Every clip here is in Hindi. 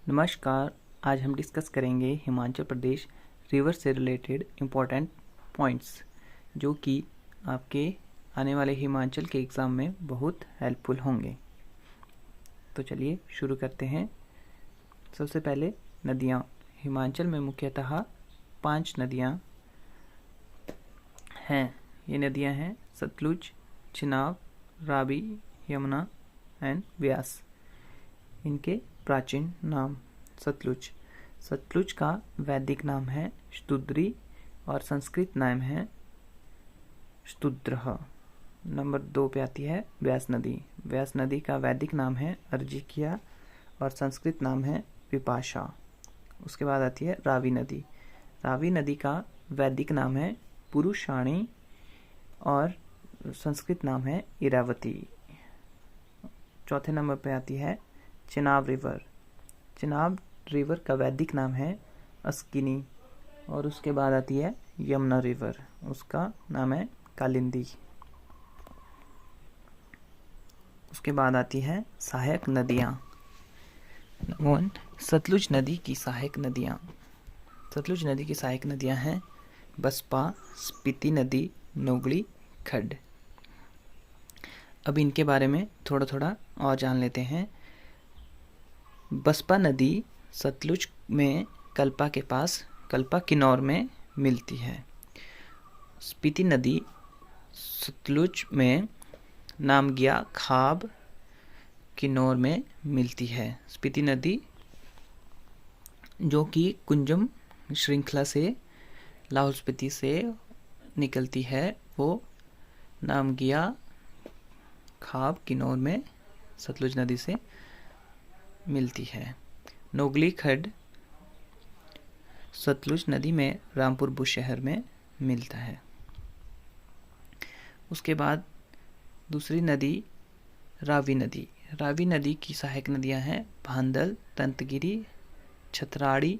नमस्कार। आज हम डिस्कस करेंगे हिमाचल प्रदेश रिवर से रिलेटेड इम्पोर्टेंट पॉइंट्स जो कि आपके आने वाले हिमाचल के एग्ज़ाम में बहुत हेल्पफुल होंगे। तो चलिए शुरू करते हैं। सबसे पहले नदियाँ। हिमाचल में मुख्यतः 5 नदियाँ हैं। ये नदियाँ हैं सतलुज, चिनाब, रावी, यमुना एंड व्यास। इनके प्राचीन नाम। सतलुज का वैदिक नाम है शतुद्री और संस्कृत नाम है शतुद्रः। नंबर 2 पे आती है व्यास नदी। व्यास नदी का वैदिक नाम है अर्जिकिया और संस्कृत नाम है विपाशा। उसके बाद आती है रावी नदी। रावी नदी का वैदिक नाम है पुरुषाणी और संस्कृत नाम है इरावती। चौथे नंबर पे आती है चिनाब रिवर। चिनाब रिवर का वैदिक नाम है अस्किनी और उसके बाद आती है यमुना रिवर, उसका नाम है कालिंदी। उसके बाद आती है सहायक नदियाँ। सतलुज नदी की सहायक नदियाँ। सतलुज नदी की सहायक नदियाँ हैं बसपा, स्पीति नदी, नोगली, खड्ड। अब इनके बारे में थोड़ा थोड़ा और जान लेते हैं। बसपा नदी सतलुज में कल्पा के पास कल्पा किन्नौर में मिलती है। स्पीति नदी सतलुज में नामगिया खाब किन्नौर में मिलती है। स्पीति नदी जो कि कुंजम श्रृंखला से लाहौल स्पीति से निकलती है, वो नामगिया खाब किन्नौर में सतलुज नदी से मिलती है। नोगली खड्ड सतलुज नदी में रामपुर बुशहर में मिलता है। उसके बाद दूसरी नदी रावी नदी। रावी नदी की सहायक नदियां हैं भांदल, तंतगिरी, छतराड़ी,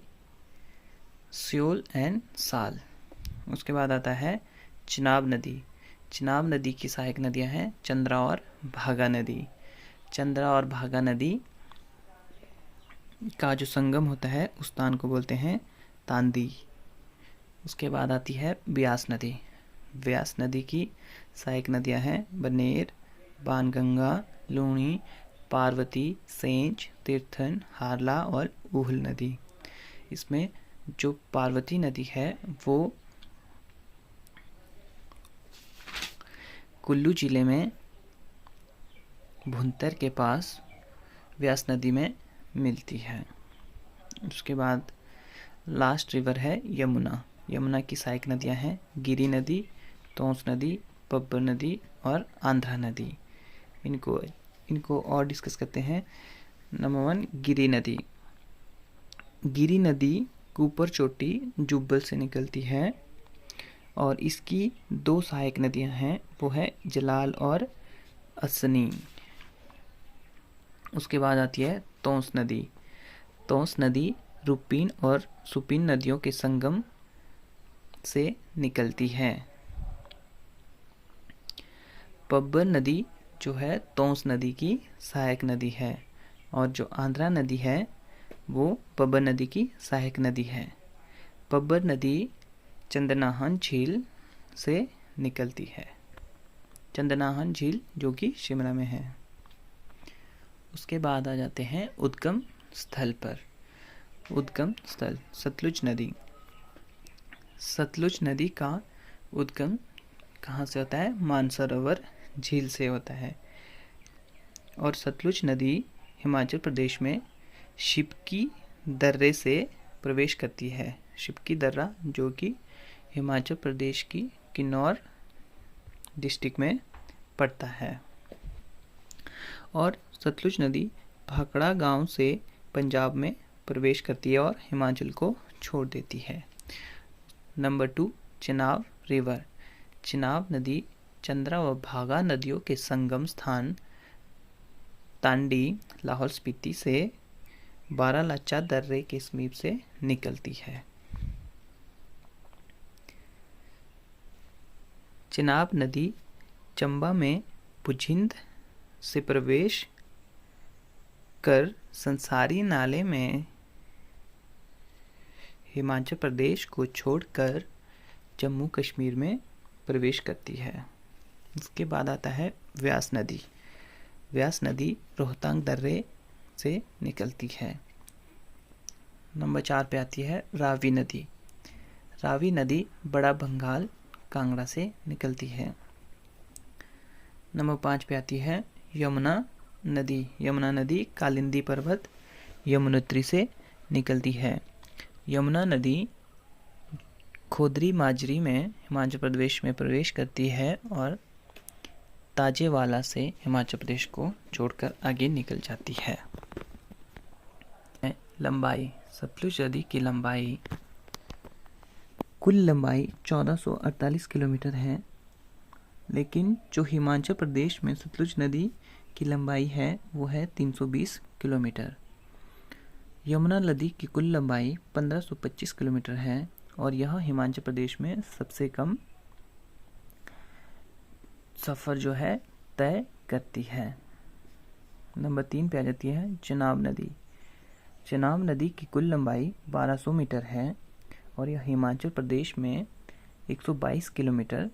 स्योल एंड साल। उसके बाद आता है चिनाब नदी। चिनाब नदी की सहायक नदियां हैं चंद्रा और भागा नदी। चंद्रा और भागा नदी का जो संगम होता है उस स्थान को बोलते हैं तांदी। उसके बाद आती है व्यास नदी। व्यास नदी की सहायक नदियां हैं बनेर, बाणगंगा, लूणी, पार्वती, सेंच, तीर्थन, हारला और ऊहल नदी। इसमें जो पार्वती नदी है वो कुल्लू जिले में भुंतर के पास व्यास नदी में मिलती है। उसके बाद लास्ट रिवर है यमुना। यमुना की सहायक नदियां हैं गिरी नदी, तोंस नदी, पब्बर नदी और आंध्रा नदी। इनको और डिस्कस करते हैं। नंबर 1 गिरी नदी। गिरी नदी ऊपर चोटी जुब्बल से निकलती है और इसकी 2 सहायक नदियां हैं, वो है जलाल और असनी। उसके बाद आती है तोंस नदी। तोंस नदी रुपीन और सुपीन नदियों के संगम से निकलती है। पब्बर नदी जो है तोंस नदी की सहायक नदी है और जो आंध्रा नदी है वो पब्बर नदी की सहायक नदी है। पब्बर नदी चंदनाहन झील से निकलती है। चंदनाहन झील जो कि शिमला में है। उसके बाद आ जाते हैं उद्गम स्थल पर। उद्गम स्थल सतलुज नदी। सतलुज नदी का उद्गम कहाँ से होता है? मानसरोवर झील से होता है और सतलुज नदी हिमाचल प्रदेश में शिपकी दर्रे से प्रवेश करती है। शिपकी दर्रा जो कि हिमाचल प्रदेश की किन्नौर डिस्ट्रिक्ट में पड़ता है। और सतलुज नदी भाखड़ा गांव से पंजाब में प्रवेश करती है और हिमाचल को छोड़ देती है। Number 2 Chenab river. चिनाब नदी चंद्रा व भागा नदियों के संगम स्थान तांडी लाहौल स्पीति से बारालाचा दर्रे के समीप से निकलती है। चिनाब नदी चंबा में पुजिंद से प्रवेश कर संसारी नाले में हिमाचल प्रदेश को छोड़कर जम्मू कश्मीर में प्रवेश करती है। इसके बाद आता है व्यास नदी। व्यास नदी रोहतांग दर्रे से निकलती है। नंबर 4 पे आती है रावी नदी। रावी नदी बड़ा भंगाल कांगड़ा से निकलती है। नंबर 5 पे आती है यमुना नदी। यमुना नदी कालिंदी पर्वत यमुनोत्री से निकलती है। यमुना नदी खोदरी माजरी में हिमाचल प्रदेश में प्रवेश करती है और ताजेवाला से हिमाचल प्रदेश को छोड़कर आगे निकल जाती है। लंबाई। सतलुज नदी की लंबाई कुल लंबाई 1448 किलोमीटर है, लेकिन जो हिमाचल प्रदेश में सतलुज नदी की लंबाई है वो है 320 किलोमीटर। यमुना नदी की कुल लंबाई 1525 किलोमीटर है और यह हिमाचल प्रदेश में सबसे कम सफ़र जो है तय करती है। नंबर 3 पे आ जाती है चेनाब नदी। चेनाब नदी की कुल लंबाई 1200 मीटर है और यह हिमाचल प्रदेश में 122 किलोमीटर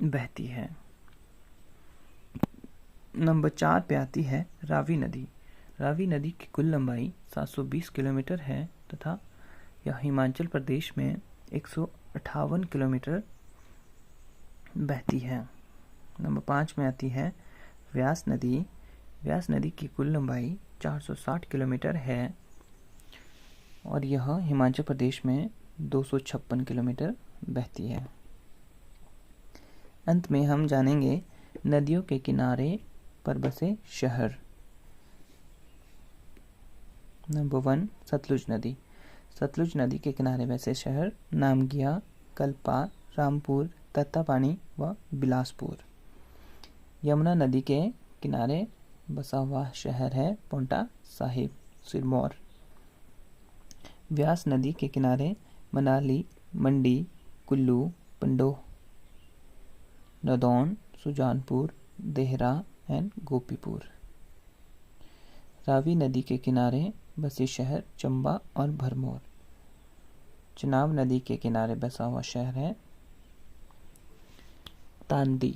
बहती है। नंबर 4 पे आती है रावी नदी। रावी नदी की कुल लंबाई 720 किलोमीटर है तथा यह हिमाचल प्रदेश में 158 किलोमीटर बहती है। नंबर 5 में आती है व्यास नदी। व्यास नदी की कुल लंबाई 460 किलोमीटर है और यह हिमाचल प्रदेश में 256 किलोमीटर बहती है। अंत में हम जानेंगे नदियों के किनारे पर बसे शहर। नंबर 1 सतलुज नदी। सतलुज नदी के किनारे बसे शहर नामगिया, कल्पा, रामपुर, तत्तापानी व बिलासपुर। यमुना नदी के किनारे बसा हुआ शहर है पोंटा साहिब, सिरमौर। व्यास नदी के किनारे मनाली, मंडी, कुल्लू, पंडोह, नदौन, सुजानपुर, देहरा एंड गोपीपुर। रावी नदी के किनारे बसे शहर चंबा और भरमौर। चेनाब नदी के किनारे बसा हुआ शहर है तांदी।